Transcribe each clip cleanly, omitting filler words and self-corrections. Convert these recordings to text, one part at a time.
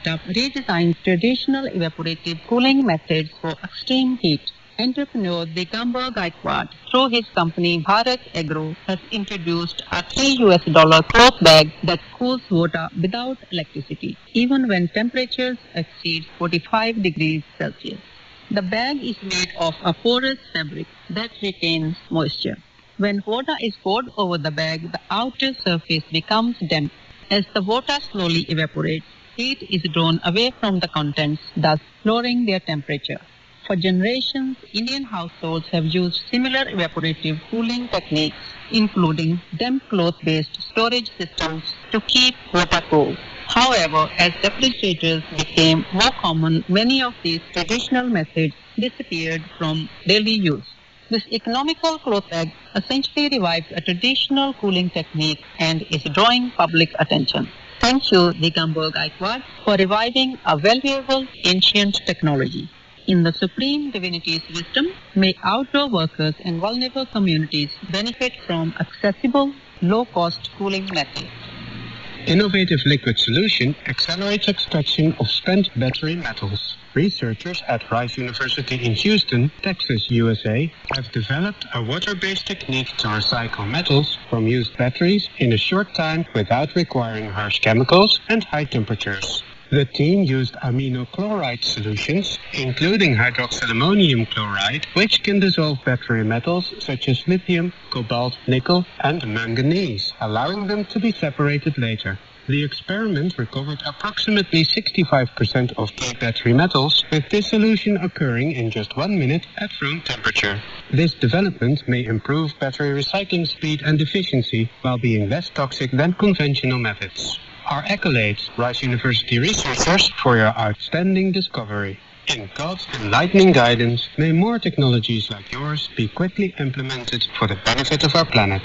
startup redesigns traditional evaporative cooling methods for extreme heat. Entrepreneur Digambar Gaikwad, through his company Bharat Agro, has introduced a $3 cloth bag that cools water without electricity, even when temperatures exceed 45 degrees Celsius. The bag is made of a porous fabric that retains moisture. When water is poured over the bag, the outer surface becomes damp. As the water slowly evaporates, heat is drawn away from the contents, thus lowering their temperature. For generations, Indian households have used similar evaporative cooling techniques, including damp cloth-based storage systems to keep water cool. However, as refrigerators became more common, many of these traditional methods disappeared from daily use. This economical cloth bag essentially revives a traditional cooling technique and is drawing public attention. Thank you, Digambar Gaikwad, for reviving a valuable ancient technology. In the Supreme Divinity's wisdom, may outdoor workers and vulnerable communities benefit from accessible, low-cost cooling methods. Innovative liquid solution accelerates extraction of spent battery metals. Researchers at Rice University in Houston, Texas, USA, have developed a water-based technique to recycle metals from used batteries in a short time without requiring harsh chemicals and high temperatures. The team used aminochloride solutions, including hydroxylammonium chloride, which can dissolve battery metals such as lithium, cobalt, nickel, and manganese, allowing them to be separated later. The experiment recovered approximately 65% of key battery metals, with this solution occurring in just 1 minute at room temperature. This development may improve battery recycling speed and efficiency while being less toxic than conventional methods. Our accolades, Rice University researchers, for your outstanding discovery. In God's enlightening guidance, may more technologies like yours be quickly implemented for the benefit of our planet.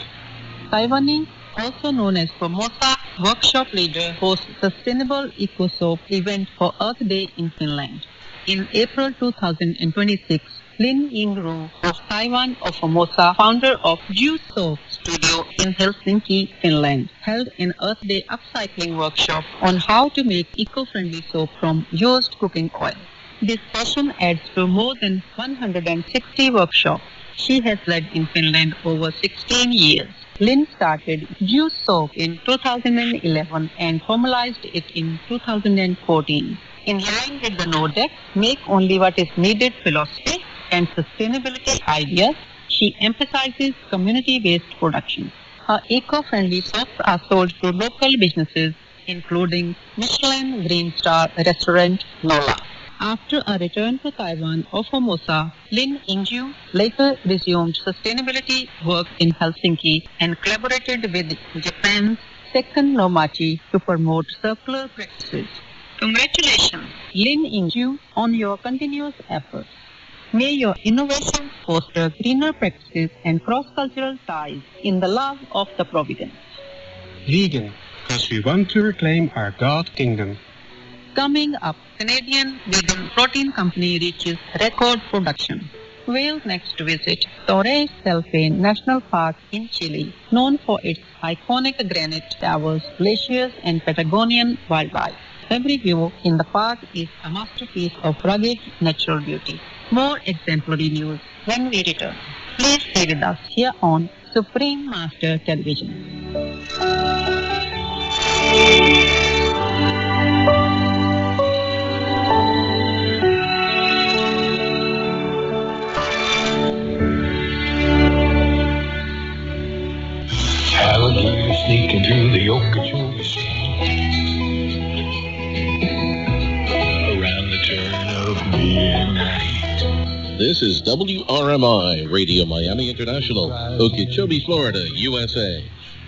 Taiwanese, also known as Formosa, workshop leader hosts Sustainable Eco Soap event for Earth Day in Finland. In April 2026, Lin Yingru of Taiwan of Formosa, founder of Juice Soap Studio in Helsinki, Finland, held an Earth Day upcycling workshop on how to make eco-friendly soap from used cooking oil. This session adds to more than 160 workshops she has led in Finland over 16 years. Lin started Juice Soap in 2011 and formalized it in 2014. In line with the No-Deck, make only what is needed philosophy and sustainability ideas, she emphasizes community-based production. Her eco-friendly soaps are sold to local businesses, including Michelin Green Star restaurant Nola. After a return to Taiwan or Formosa, Lin Yingju later resumed sustainability work in Helsinki and collaborated with Japan's Second Nomachi to promote circular practices. Congratulations, Lin Yingju, on your continuous efforts. May your innovations foster greener practices and cross-cultural ties in the love of the Providence. Vegan, because we want to reclaim our God kingdom. Coming up, Canadian vegan protein company reaches record production. Wales next to visit Torres Selfe National Park in Chile, known for its iconic granite towers, glaciers, and Patagonian wildlife. Every view in the park is a masterpiece of rugged natural beauty. More exemplary news when we return. Please stay with us here on Supreme Master Television. Alligator sneaking through the Okeechobee Sea. Around the turn of midnight. This is WRMI, Radio Miami International, Okeechobee, Florida, USA.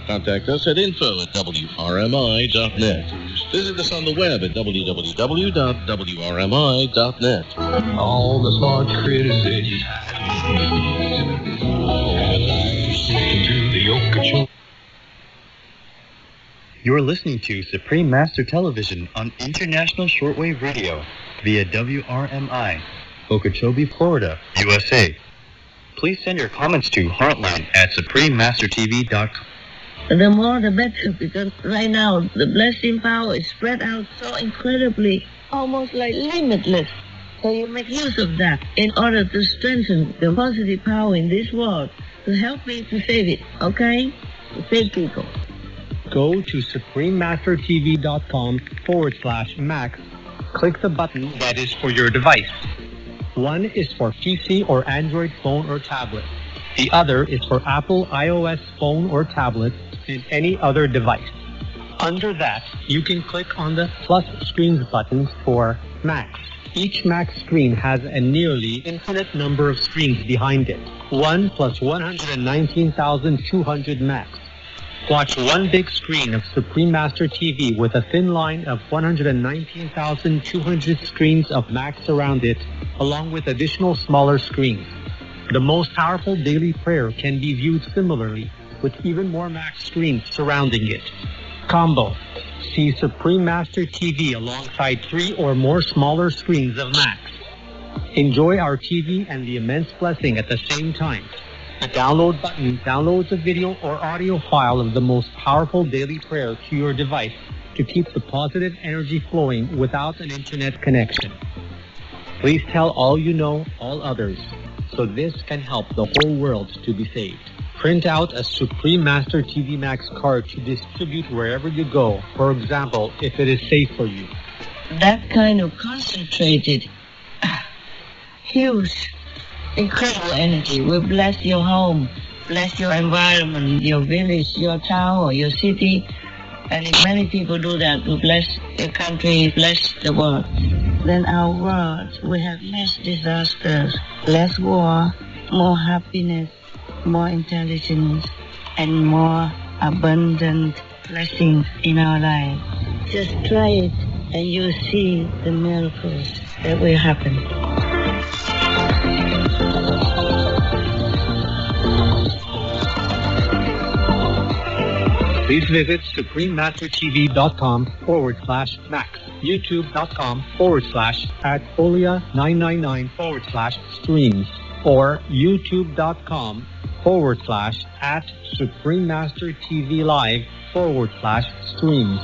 Contact us at info@wrmi.net. Visit us on the web at www.wrmi.net. All the smart critters that you sneaking through the Okeechobee. You're listening to Supreme Master Television on International Shortwave Radio via WRMI, Okeechobee, Florida, USA. Please send your comments to Heartline at SupremeMasterTV.com. The more the better, because right now the blessing power is spread out so incredibly, almost like limitless. So you make use of that in order to strengthen the positive power in this world, to help me to save it, okay? To save people. Go to suprememastertv.com/Max. Click the button that is for your device. One is for PC or Android phone or tablet. The other is for Apple iOS phone or tablet and any other device. Under that, you can click on the plus screens buttons for Max. Each Mac screen has a nearly infinite number of screens behind it. 1 plus 119,200 Macs. Watch one big screen of Supreme Master TV with a thin line of 119,200 screens of Macs around it, along with additional smaller screens. The most powerful daily prayer can be viewed similarly, with even more Mac screens surrounding it. Combo. See Supreme Master TV alongside 3 or more smaller screens of Macs. Enjoy our TV and the immense blessing at the same time. The download button downloads a video or audio file of the most powerful daily prayer to your device to keep the positive energy flowing without an internet connection. Please tell all you know, all others, so this can help the whole world to be saved. Print out a Supreme Master TV Max card to distribute wherever you go, for example, if it is safe for you. That kind of concentrated, huge, incredible energy will bless your home, bless your environment, your village, your town, or your city. And if many people do that, will bless your country, bless the world. Then our world will have less disasters, less war, more happiness, more intelligence, and more abundant blessings in our lives. Just try it and you'll see the miracles that will happen. Please visit suprememastertv.com/Max, youtube.com/@Folia999/streams, or youtube.com/SupremeMasterTVLive/streams.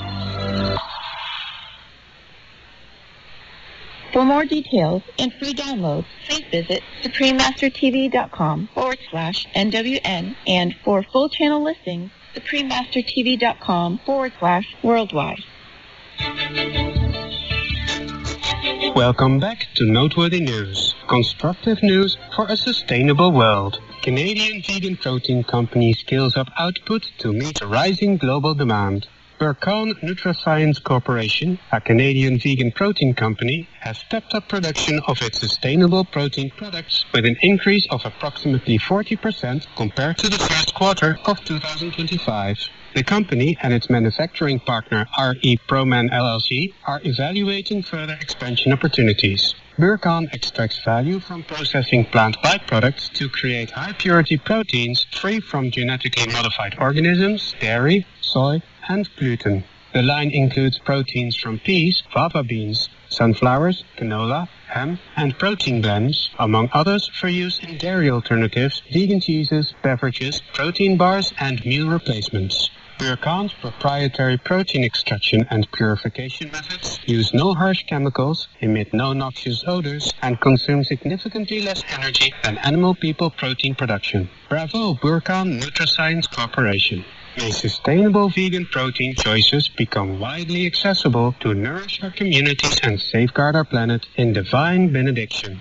For more details and free downloads, please visit suprememastertv.com/NWN, and for full channel listings, suprememastertv.com/worldwide. Welcome back to Noteworthy News. Constructive news for a sustainable world. Canadian vegan protein company scales up output to meet rising global demand. Burcon Nutrascience Corporation, a Canadian vegan protein company, has stepped up production of its sustainable protein products with an increase of approximately 40% compared to the first quarter of 2025. The company and its manufacturing partner RE Proman LLC are evaluating further expansion opportunities. Burcon extracts value from processing plant byproducts to create high-purity proteins free from genetically modified organisms, dairy, soy, and gluten. The line includes proteins from peas, fava beans, sunflowers, canola, ham, and protein blends, among others for use in dairy alternatives, vegan cheeses, beverages, protein bars, and meal replacements. Burcon's proprietary protein extraction and purification methods use no harsh chemicals, emit no noxious odors, and consume significantly less energy than animal people protein production. Bravo, Burcon Nutrascience Corporation. May sustainable vegan protein choices become widely accessible to nourish our communities and safeguard our planet in divine benediction.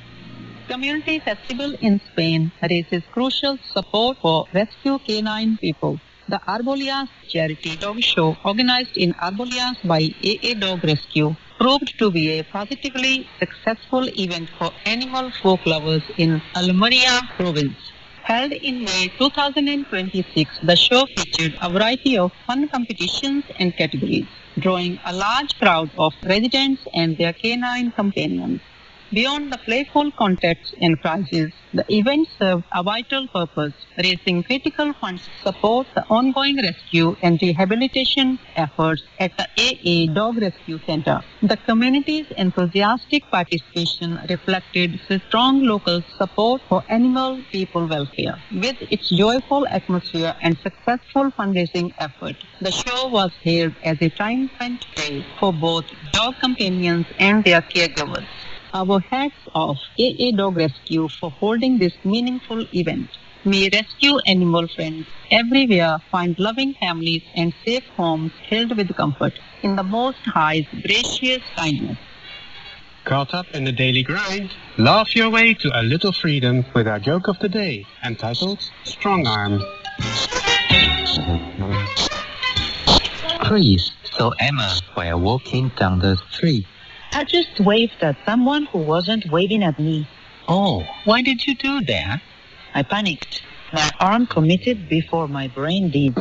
Community Festival in Spain raises crucial support for rescue canine people. The Arbolias charity dog show, organized in Arbolias by AA Dog Rescue, proved to be a positively successful event for animal folk lovers in Almeria province. Held in May 2026, the show featured a variety of fun competitions and categories, drawing a large crowd of residents and their canine companions. Beyond the playful context and crisis, the event served a vital purpose, raising critical funds to support the ongoing rescue and rehabilitation efforts at the AA Dog Rescue Center. The community's enthusiastic participation reflected strong local support for animal people welfare. With its joyful atmosphere and successful fundraising effort, the show was hailed as a triumphant day for both dog companions and their caregivers. Our hats off AA Dog Rescue for holding this meaningful event. May rescue animal friends everywhere find loving families and safe homes filled with comfort. In the Most High's gracious kindness. Caught up in the daily grind? Laugh your way to a little freedom with our joke of the day, entitled Strong Arm. Chris saw Emma while walking down the street. I just waved at someone who wasn't waving at me. Oh, why did you do that? I panicked. My arm committed before my brain did.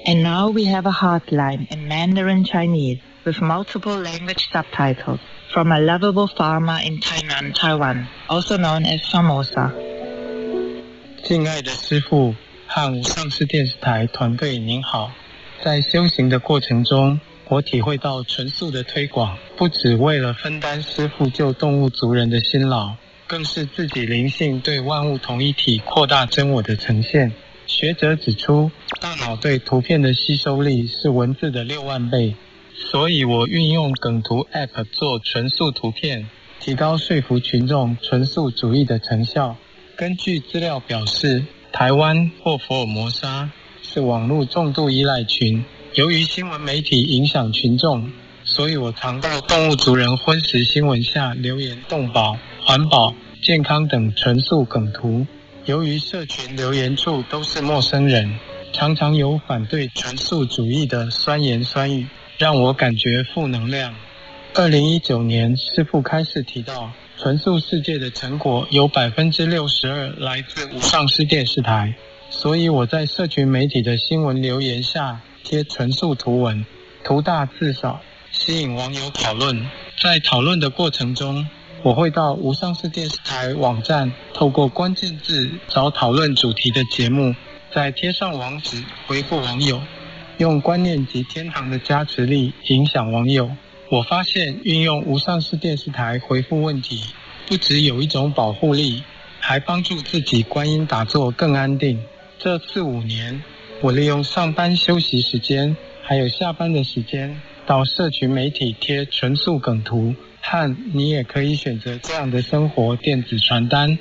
And now we have a hotline in Mandarin Chinese with multiple language subtitles from a lovable farmer in Tainan, Taiwan, also known as Formosa. 敬爱的师父和无上士电视台团队您好，在修行的过程中，我体会到纯素的推广不只为了分担师父救动物族人的辛劳，更是自己灵性对万物同一体扩大真我的呈现。学者指出，大脑对图片的吸收力是文字的6万倍，所以我运用梗图 App 做纯素图片，提高说服群众纯素主义的成效。根据资料表示，台湾或福尔摩沙是网络重度依赖群，由于新闻媒体影响群众，所以我常到动物族人荤食新闻下留言动保、环保、健康等纯素梗图。由于社群留言处都是陌生人，常常有反对纯素主义的酸言酸语，让我感觉负能量。2019年师父开示提到，纯素世界的成果有 62% 来自无上师电视台，所以我在社群媒体的新闻留言下贴纯素图文，图大字少，吸引网友讨论。在讨论的过程中，我会到无上士电视台网站，透过关键字找讨论主题的节目，再贴上网址回复网友，用观念及天堂的加持力影响网友。我发现运用无上士电视台回复问题，不只有一种保护力，还帮助自己观音打坐更安定。这4-5年，我利用上班休息时间，还有下班的时间，到社群媒体贴纯素梗图和你也可以选择这样的生活电子传单。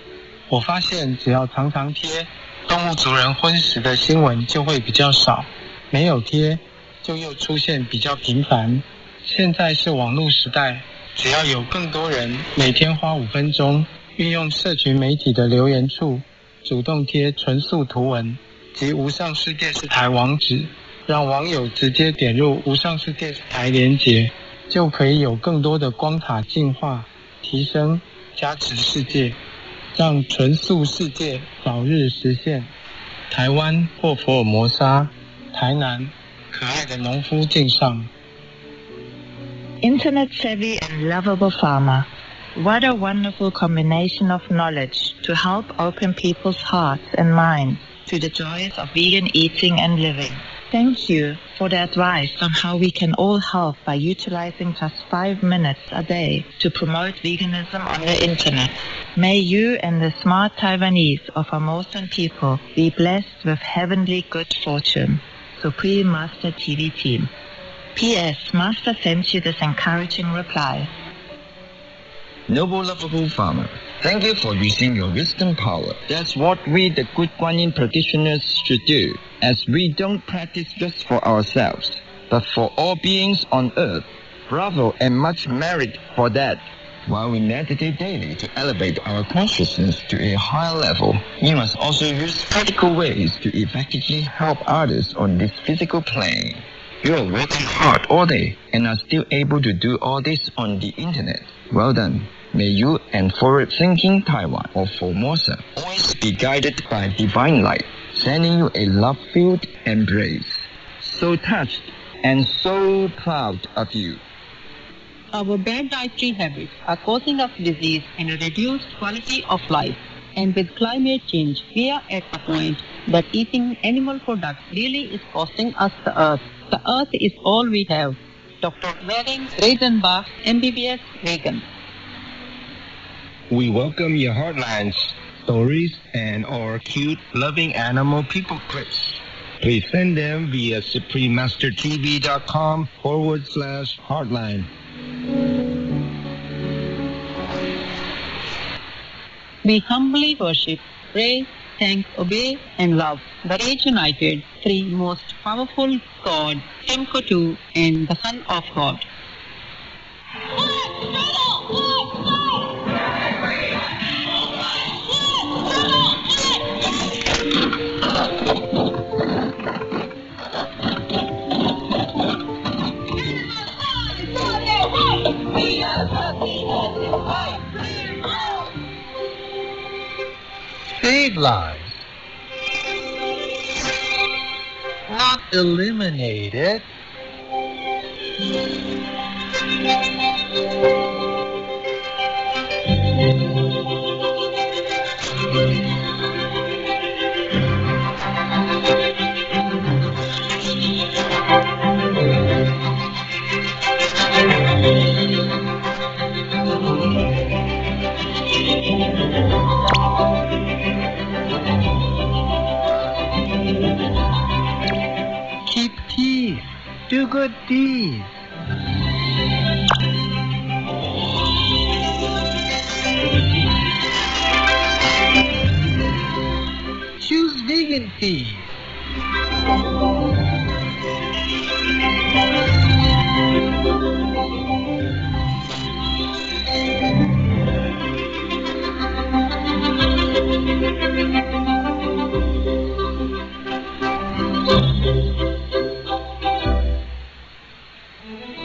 我发现只要常常贴动物族人荤食的新闻就会比较少，没有贴就又出现比较频繁。现在是网络时代，只要有更多人每天花5分钟，运用社群媒体的留言处主动贴纯素图文及无上士电视台网址，让网友直接点入无上士电视台连结，就可以有更多的光塔进化、提升、加持世界，让纯素世界早日实现。台湾或福尔摩沙，台南，可爱的农夫敬上。Internet savvy and lovable farmer. What a wonderful combination of knowledge to help open people's hearts and minds to the joys of vegan eating and living. Thank you for the advice on how we can all help by utilizing just 5 minutes a day to promote veganism on the internet. May you and the smart Taiwanese of Formosan people be blessed with heavenly good fortune. Supreme Master TV Team. P.S. Master sent you this encouraging reply. Noble, lovable farmer, thank you for using your wisdom power. That's what we, the good Guanyin practitioners, should do, as we don't practice just for ourselves, but for all beings on earth. Bravo and much merit for that. While we meditate daily to elevate our consciousness to a higher level, we must also use practical ways to effectively help others on this physical plane. You are working hard all day and are still able to do all this on the internet. Well done. May you and forward-thinking Taiwan or Formosa always be guided by divine light, sending you a love-filled embrace. so touched and so proud of you. Our bad dietary habits are causing us disease and a reduced quality of life. And with climate change, we are at a point that eating animal products really is costing us the earth. The earth is all we have. Dr. Waring Reisenbach, MBBS, Vegan. We welcome your heartlines, stories, and or cute, loving animal people clips. Please send them via suprememastertv.com/heartline. We humbly worship, praise, thank, obey, and love the Age United, three most powerful God, Temkotu, and the Son of God. Save lives. Not eliminated. Keep peace. Do good deeds. Choose vegan tea.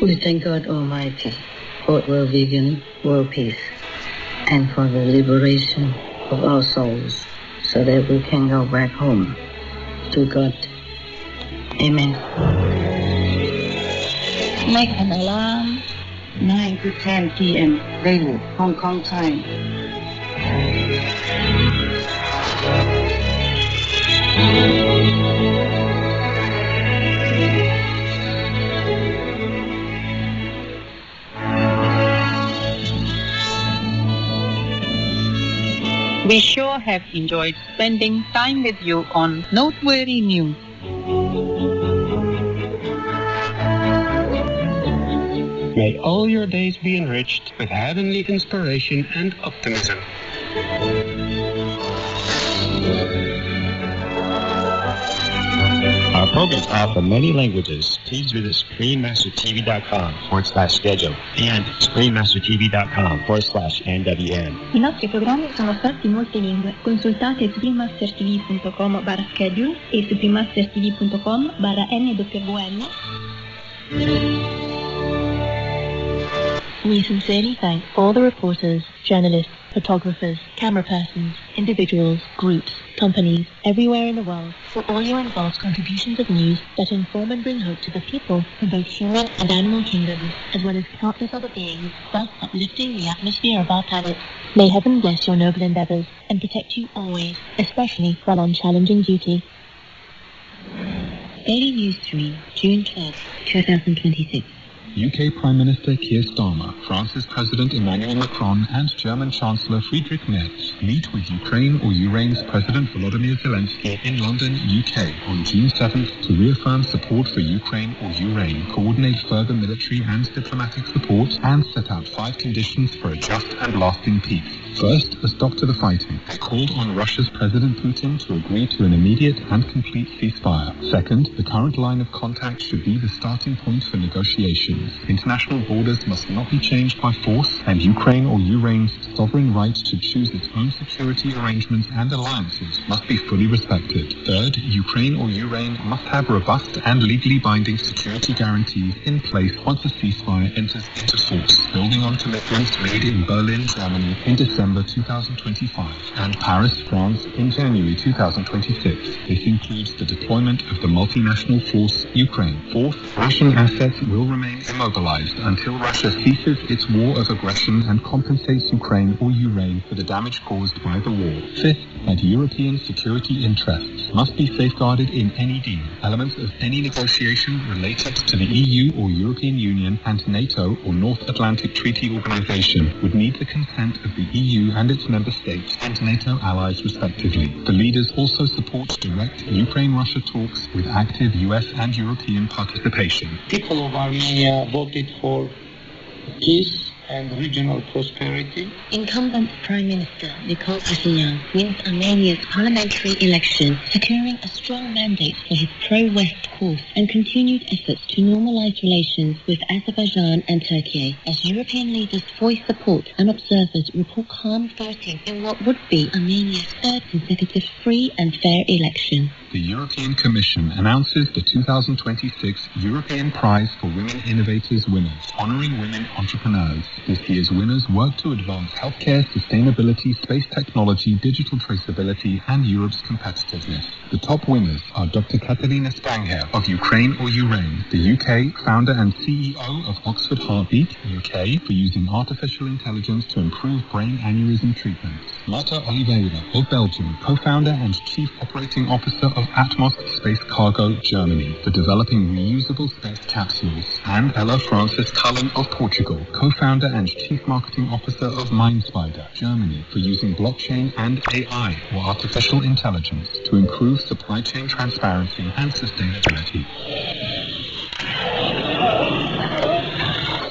We thank God Almighty for world vegan, world peace, and for the liberation of our souls so that we can go back home to God. Amen. Make an alarm 9 to 10 p.m. daily, Hong Kong time. We sure have enjoyed spending time with you on Noteworthy News. May all your days be enriched with heavenly inspiration and optimism. Our programs are from many languages. Please visit SupremeMasterTV.com/schedule and SupremeMasterTV.com/NWN. I nostri programmi sono offerti in molte lingue. Consultate SupremeMasterTV.com/schedule e SupremeMasterTV.com/NWN. We sincerely thank all the reporters, journalists, photographers, camera persons, individuals, groups, companies, everywhere in the world for all your involved contributions of news that inform and bring hope to the people in both human and animal kingdoms, as well as countless other beings, thus uplifting the atmosphere of our planet. May heaven bless your noble endeavors and protect you always, especially while on challenging duty. Daily News 3, June 12, 2026. UK Prime Minister Keir Starmer, France's President Emmanuel Macron, and German Chancellor Friedrich Merz meet with Ukraine or URAIN's President Volodymyr Zelensky in London, UK, on June 7th to reaffirm support for Ukraine or URAIN, coordinate further military and diplomatic support, and set out 5 conditions for a just and lasting peace. First, a stop to the fighting. They called on Russia's President Putin to agree to an immediate and complete ceasefire. Second, the current line of contact should be the starting point for negotiations. nations. International borders must not be changed by force, and Ukraine or Ukraine's sovereign right to choose its own security arrangements and alliances must be fully respected. Third, Ukraine or Ukraine must have robust and legally binding security guarantees in place once a ceasefire enters into force, building on commitments made in Berlin, Germany in December 2025 and Paris, France in January 2026. This includes the deployment of the multinational force Ukraine. Fourth, Russian assets will remain immobilized until Russia ceases its war of aggression and compensates Ukraine or Ukraine for the damage caused by the war. Fifth, that European security interests must be safeguarded in any deal. Elements of any negotiation related to the EU or European Union and NATO or North Atlantic Treaty Organization would need the consent of the EU and its member states and NATO allies respectively. The leaders also support direct Ukraine-Russia talks with active US and European participation. People of Armenia voted for peace and regional prosperity. Incumbent Prime Minister Nikol Pashinyan wins Armenia's parliamentary election, securing a strong mandate for his pro-West course and continued efforts to normalize relations with Azerbaijan and Turkey. As European leaders voice support and observers report calm voting in what would be Armenia's third consecutive free and fair election. The European Commission announces the 2026 European Prize for Women Innovators winners, honoring women entrepreneurs. This year's winners work to advance healthcare, sustainability, space technology, digital traceability, and Europe's competitiveness. The top winners are Dr. Katerina Spanger of Ukraine or Ukraine, the UK founder and CEO of Oxford Heartbeat, UK, for using artificial intelligence to improve brain aneurysm treatment. Marta Oliveira of Belgium, co-founder and chief operating officer of Atmos Space Cargo, Germany, for developing reusable space capsules. And Ella Francis Cullen of Portugal, co-founder and chief marketing officer of MindSpider, Germany, for using blockchain and AI, or artificial intelligence, to improve supply chain transparency and sustainability.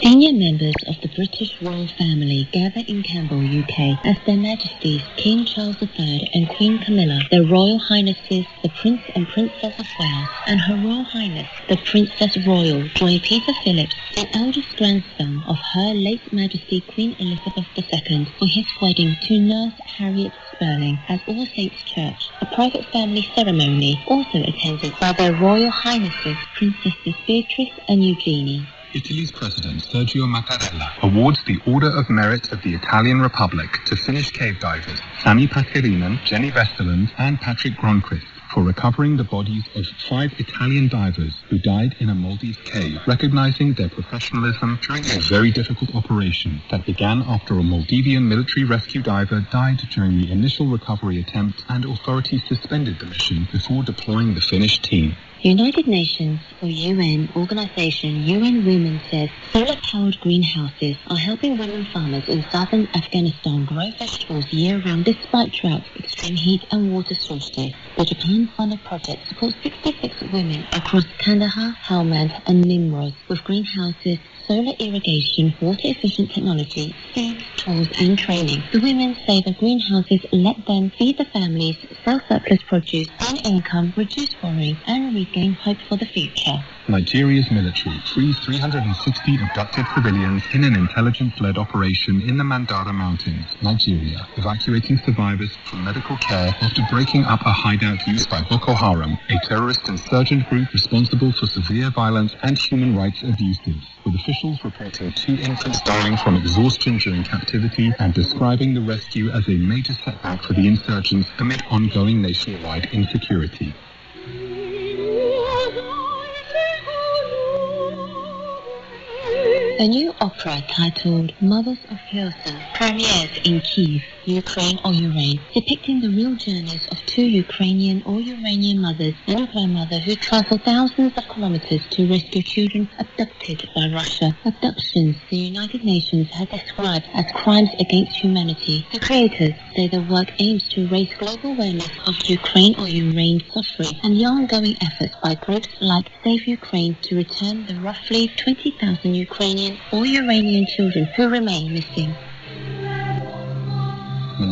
Senior members of the British royal family gather in Campbell, UK, as Their Majesties King Charles III and Queen Camilla, their Royal Highnesses the Prince and Princess of Wales, and Her Royal Highness the Princess Royal join Peter Phillips, the eldest grandson of Her late Majesty Queen Elizabeth II, for his wedding to Nurse Harriet Sperling at All Saints Church, a private family ceremony also attended by their Royal Highnesses Princesses Beatrice and Eugenie. Italy's President Sergio Mattarella awards the Order of Merit of the Italian Republic to Finnish cave divers Sami Pakarinen, Jenny Westerland, and Patrick Gronquist for recovering the bodies of 5 Italian divers who died in a Maldives cave, recognizing their professionalism during a very difficult operation that began after a Maldivian military rescue diver died during the initial recovery attempt, and authorities suspended the mission before deploying the Finnish team. United Nations, or UN, organization UN Women says solar-powered greenhouses are helping women farmers in southern Afghanistan grow vegetables year-round despite drought, extreme heat and water shortages. The Japan-funded project supports 66 women across Kandahar, Helmand and Nimroz with greenhouses, solar irrigation, water-efficient technology, seeds, tools and training. The women say the greenhouses let them feed the families, sell surplus produce, earn income, reduce worry and regain hope for the future. Nigeria's military frees 360 abducted civilians in an intelligence-led operation in the Mandara Mountains, Nigeria, evacuating survivors from medical care after breaking up a hideout used by Boko Haram, a terrorist insurgent group responsible for severe violence and human rights abuses, with officials reporting 2 infants dying from exhaustion during captivity and describing the rescue as a major setback for the insurgents amid ongoing nationwide insecurity. A new opera titled Mothers of Kherson premieres in Kyiv, Ukraine or Ukraine, depicting the real journeys of 2 Ukrainian or Uranian mothers and a grandmother who travel thousands of kilometers to rescue children abducted by Russia. Abductions the United Nations has described as crimes against humanity. The creators say their work aims to raise global awareness of Ukraine or Ukraine suffering and the ongoing efforts by groups like Save Ukraine to return the roughly 20,000 Ukrainian or Uranian children who remain missing.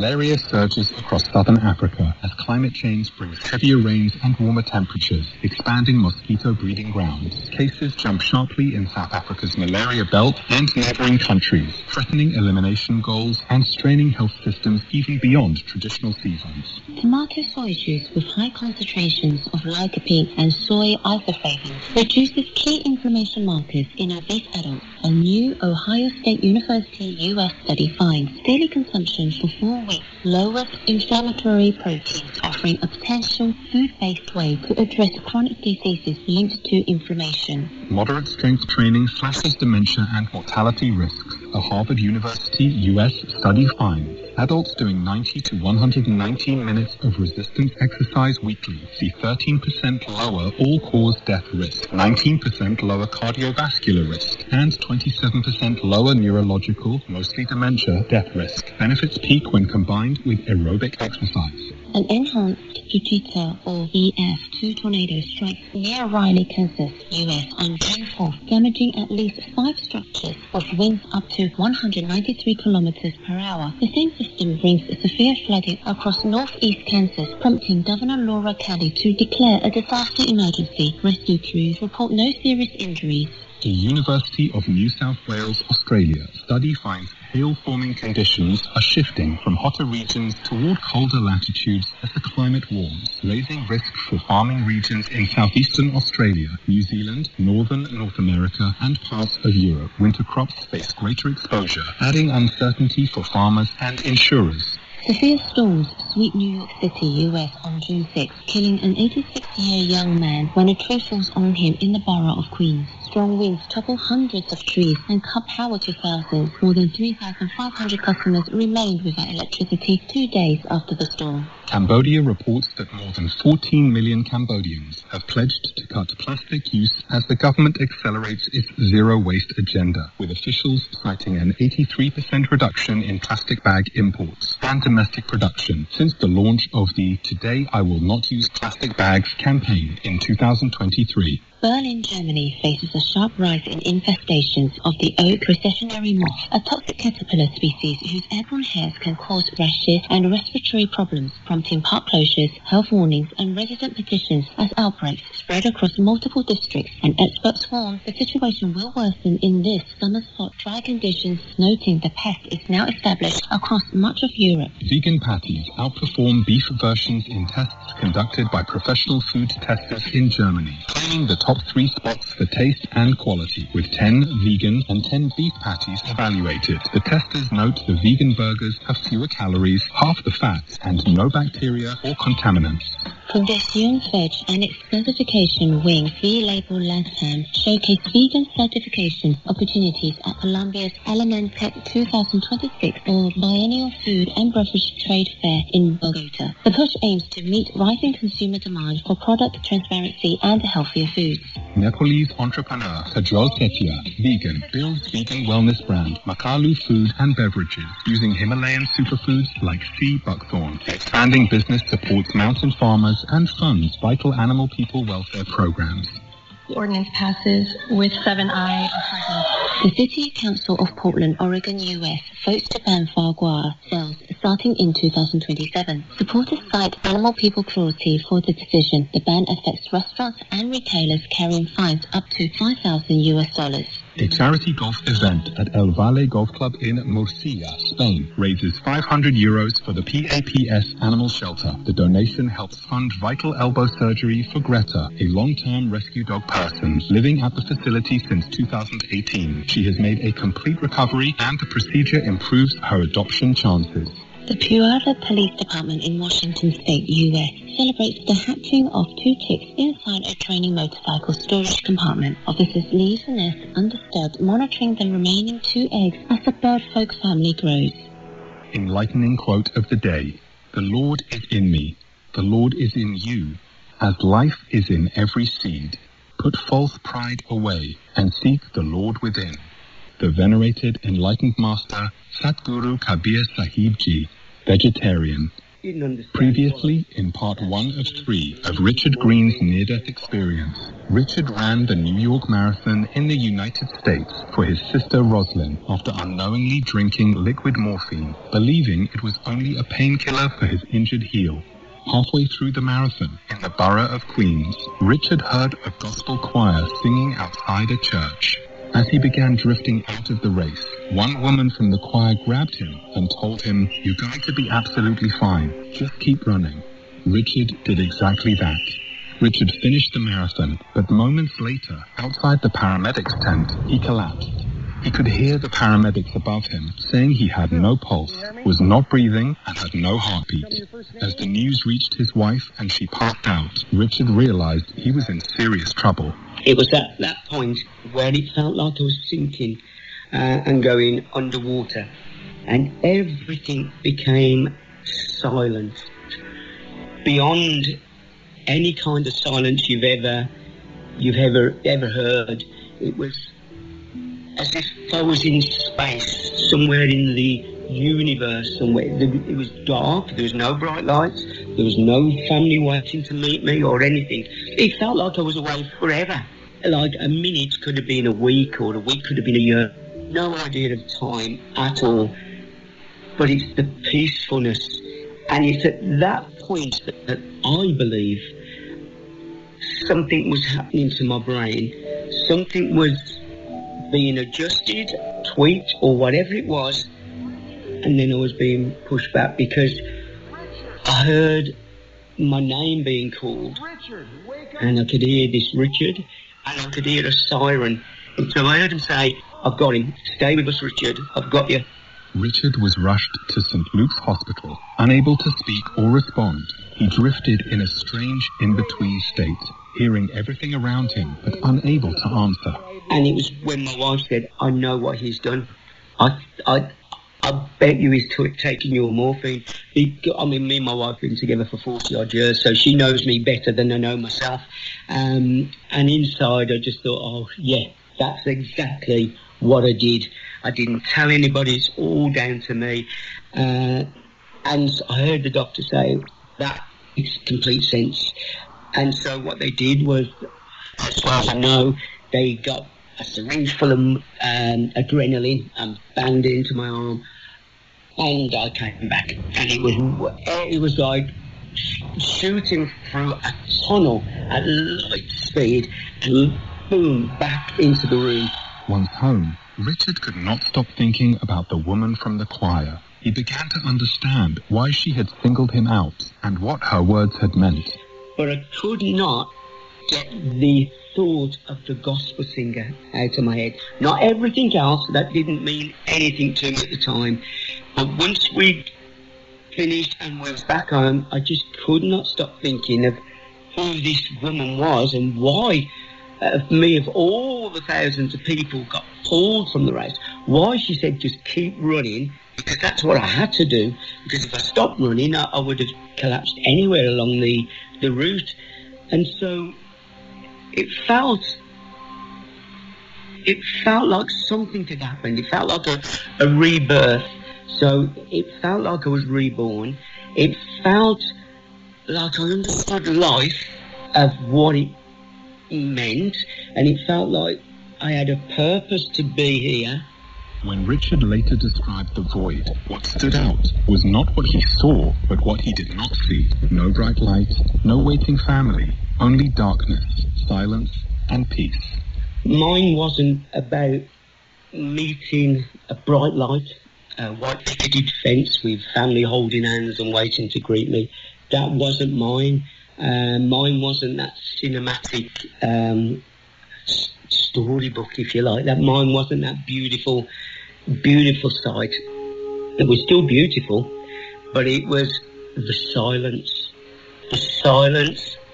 malaria surges across southern Africa as climate change brings heavier rains and warmer temperatures, expanding mosquito breeding grounds. Cases jump sharply in South Africa's malaria belt and neighboring countries, threatening elimination goals and straining health systems even beyond traditional seasons. Tomato soy juice with high concentrations of lycopene and soy isoflavones reduces key inflammation markers in obese adults. A new Ohio State University U.S. study finds daily consumption for 4 weeks lowers inflammatory proteins, offering a potential food-based way to address chronic diseases linked to inflammation. Moderate strength training slashes dementia and mortality risks. A Harvard University U.S. study finds adults doing 90 to 119 minutes of resistance exercise weekly see 13% lower all-cause death risk, 19% lower cardiovascular risk, and 27% lower neurological, mostly dementia, death risk. Benefits peak when combined with aerobic exercise. An enhanced Fujita or EF2 tornado strikes near Raleigh, Kansas, U.S. on June 4th, damaging at least 5 structures with winds up to 193 kilometers per hour. The same system brings severe flooding across northeast Kansas, prompting Governor Laura Kelly to declare a disaster emergency. Rescue crews report no serious injuries. The University of New South Wales, Australia, study finds hail-forming conditions are shifting from hotter regions toward colder latitudes as the climate warms, raising risk for farming regions in southeastern Australia, New Zealand, northern North America, and parts of Europe. Winter crops face greater exposure, adding uncertainty for farmers and insurers. Severe storms sweep New York City, U.S. on June 6, killing an 86-year young man when a tree falls on him in the borough of Queens. Strong winds topple hundreds of trees and cut power to thousands. More than 3,500 customers remained without electricity 2 days after the storm. Cambodia reports that more than 14 million Cambodians have pledged to cut plastic use as the government accelerates its zero-waste agenda, with officials citing an 83% reduction in plastic bag imports and domestic production since the launch of the Today I Will Not Use Plastic Bags campaign in 2023. Berlin, Germany faces a sharp rise in infestations of the oak recessionary moth, a toxic caterpillar species whose airborne hairs can cause rashes and respiratory problems, prompting park closures, health warnings and resident petitions as outbreaks spread across multiple districts. And experts warn the situation will worsen in this summer's hot, dry conditions, noting the pest is now established across much of Europe. Vegan patties outperform beef versions in tests conducted by professional food testers in Germany, claiming the top 3 spots for taste and quality, with 10 vegan and 10 beef patties evaluated. The testers note the vegan burgers have fewer calories, half the fats, and no bacteria or contaminants. Condition Veg and its certification wing V-Label Latham showcase vegan certification opportunities at Colombia's Alimentec 2026 or Biennial Food and Beverage Trade Fair in Bogota. The push aims to meet rising consumer demand for product transparency and healthier foods. Nepalese entrepreneur Kajol Setia, vegan, builds vegan wellness brand Makalu Food and Beverages using Himalayan superfoods like sea buckthorn. The expanding business supports mountain farmers and funds vital animal people welfare programs. The ordinance passes with 7 ayes. The City Council of Portland, Oregon, U.S. votes to ban foie gras sales starting in 2027. Supporters cite animal people cruelty for the decision. The ban affects restaurants and retailers carrying fines up to $5,000. A charity golf event at El Valle Golf Club in Murcia, Spain, raises €500 for the PAPS Animal Shelter. The donation helps fund vital elbow surgery for Greta, a long-term rescue dog person living at the facility since 2018. She has made a complete recovery and the procedure improves her adoption chances. The Puyallup Police Department in Washington State, U.S. celebrates the hatching of 2 chicks inside a training motorcycle storage compartment. Officers leave the nest undisturbed, monitoring the remaining 2 eggs as the bird folk family grows. Enlightening quote of the day: "The Lord is in me, the Lord is in you, as life is in every seed. Put false pride away and seek the Lord within." The venerated enlightened master Satguru Kabir Sahib Ji, vegetarian, didn't understand. Previously, in part 1 of 3 of Richard Green's near-death experience, Richard ran the New York Marathon in the United States for his sister Roslyn after unknowingly drinking liquid morphine, believing it was only a painkiller for his injured heel. Halfway through the marathon, in the borough of Queens, Richard heard a gospel choir singing outside a church. As he began drifting out of the race, one woman from the choir grabbed him and told him, "You're going to be absolutely fine. Just keep running." Richard did exactly that. Richard finished the marathon, but moments later, outside the paramedics' tent, he collapsed. He could hear the paramedics above him saying he had no pulse, was not breathing, and had no heartbeat. As the news reached his wife and she passed out, Richard realized he was in serious trouble. It was at that point where it felt like I was sinking and going underwater, and everything became silent, beyond any kind of silence you've ever heard. It was as if I was in space, somewhere in the universe, somewhere. It was dark, there was no bright lights, there was no family waiting to meet me or anything. It felt like I was away forever. Like a minute could have been a week, or a week could have been a year. No idea of time at all. But it's the peacefulness. And it's at that point that I believe something was happening to my brain. Something was being adjusted, tweaked, or whatever it was. And then I was being pushed back because I heard my name being called. And I could hear this Richard, and I could hear a siren. And so I heard him say, "I've got him. Stay with us, Richard. I've got you." Richard was rushed to St. Luke's Hospital. Unable to speak or respond, he drifted in a strange in-between state, hearing everything around him but unable to answer. And it was when my wife said, "I know what he's done. I bet you he's taking your morphine." I mean, me and my wife have been together for 40-odd years, so she knows me better than I know myself. And inside, I just thought, oh, yeah, that's exactly what I did. I didn't tell anybody. It's all down to me. And I heard the doctor say, that makes complete sense. And so what they did was, as far as I know, they got a syringe full of adrenaline and banged it into my arm. And I came back, and it was like shooting through a tunnel at light speed, and boom, back into the room. Once home, Richard could not stop thinking about the woman from the choir. He began to understand why she had singled him out and what her words had meant. But I could not get the thought of the gospel singer out of my head. Not everything else, that didn't mean anything to me at the time. But once we finished and we was back home, I just could not stop thinking of who this woman was and why me, of all the thousands of people, got pulled from the race. Why she said just keep running, because that's what I had to do. Because if I stopped running, I would have collapsed anywhere along the route. And so it felt like something had happened. It felt like a rebirth. So it felt like I was reborn. It felt like I understood life of what it meant, and it felt like I had a purpose to be here. When Richard later described the void, what stood out was not what he saw, but what he did not see. No bright light, no waiting family, only darkness, silence, and peace. Mine wasn't about meeting a bright light, a white picketed fence with family holding hands and waiting to greet me. That wasn't mine. Mine wasn't that cinematic storybook, if you like. That mine wasn't that beautiful sight. It was still beautiful, but it was the silence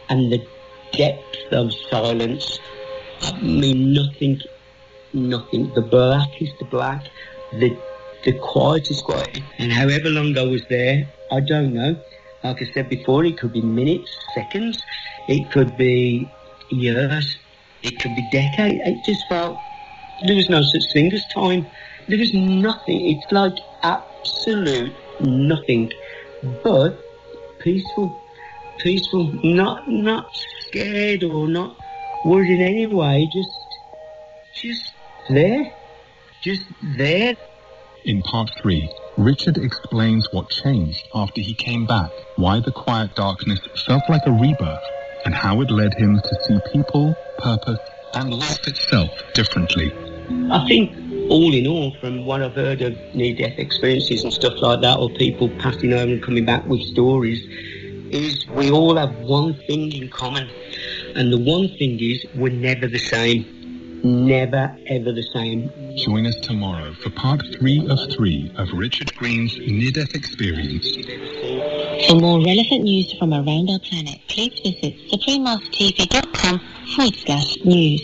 and the depth of silence. I mean, nothing. The black is the black. The quiet is quiet. And however long I was there, I don't know. Like I said before, it could be minutes, seconds. It could be years. It could be decades. It just felt there was no such thing as time. There was nothing. It's like absolute nothing. But peaceful, not scared or not worried in any way, just there. In part 3, Richard explains what changed after he came back, why the quiet darkness felt like a rebirth, and how it led him to see people, purpose, and life itself differently. I think, all in all, from what I've heard of near-death experiences and stuff like that, or people passing over and coming back with stories, is we all have one thing in common. And the one thing is, we're never the same. Never, ever the same. Join us tomorrow for part 3 of Richard Green's near-death experience. For more relevant news from around our planet, please visit suprememastertv.com/news.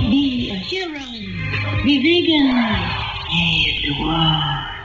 Be a hero. Be vegan. Save the world.